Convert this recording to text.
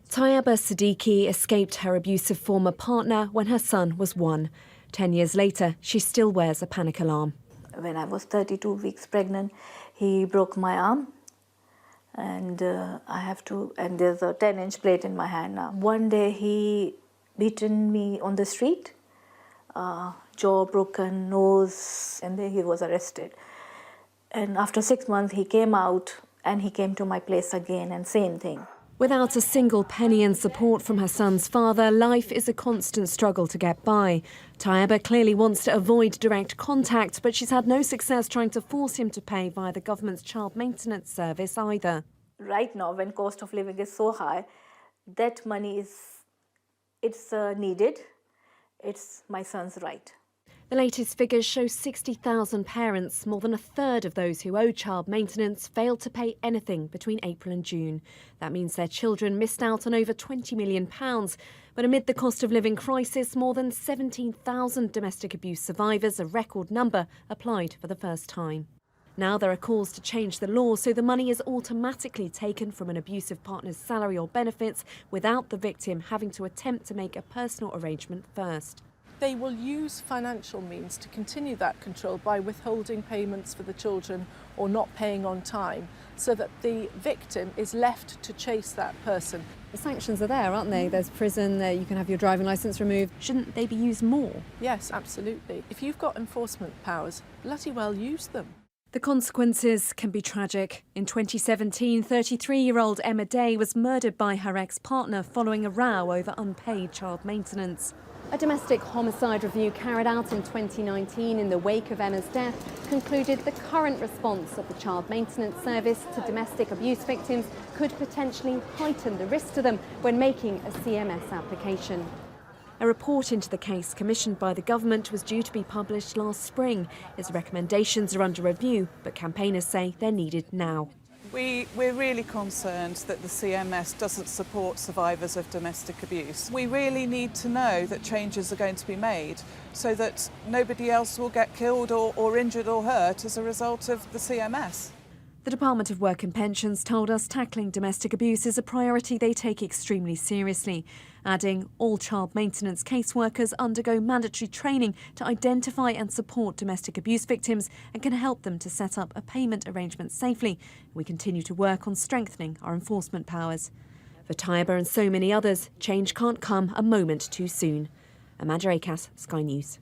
Tayeba Siddiqui escaped her abusive former partner when her son was 1. 10 years later, she still wears a panic alarm. When I was 32 weeks pregnant, he broke my arm, and and there's a 10-inch plate in my hand now. One day he beaten me on the street, jaw broken, nose, and then he was arrested. And after 6 months, he came out and he came to my place again, and same thing. Without a single penny in support from her son's father, life is a constant struggle to get by. Tayeba clearly wants to avoid direct contact, but she's had no success trying to force him to pay via the government's child maintenance service either. Right now, when cost of living is so high, that money it's needed. It's my son's right. The latest figures show 60,000 parents, more than a third of those who owe child maintenance, failed to pay anything between April and June. That means their children missed out on over £20 million. But amid the cost of living crisis, more than 17,000 domestic abuse survivors, a record number, applied for the first time. Now there are calls to change the law so the money is automatically taken from an abusive partner's salary or benefits without the victim having to attempt to make a personal arrangement first. They will use financial means to continue that control by withholding payments for the children or not paying on time, so that the victim is left to chase that person. The sanctions are there, aren't they? There's prison, you can have your driving licence removed. Shouldn't they be used more? Yes, absolutely. If you've got enforcement powers, bloody well use them. The consequences can be tragic. In 2017, 33-year-old Emma Day was murdered by her ex-partner following a row over unpaid child maintenance. A domestic homicide review carried out in 2019 in the wake of Emma's death concluded the current response of the Child Maintenance Service to domestic abuse victims could potentially heighten the risk to them when making a CMS application. A report into the case commissioned by the government was due to be published last spring. Its recommendations are under review, but campaigners say they're needed now. We're really concerned that the CMS doesn't support survivors of domestic abuse. We really need to know that changes are going to be made so that nobody else will get killed or injured or hurt as a result of the CMS. The Department of Work and Pensions told us tackling domestic abuse is a priority they take extremely seriously, adding all child maintenance caseworkers undergo mandatory training to identify and support domestic abuse victims and can help them to set up a payment arrangement safely. We continue to work on strengthening our enforcement powers. For Tayeba and so many others, change can't come a moment too soon. Amanda Akas, Sky News.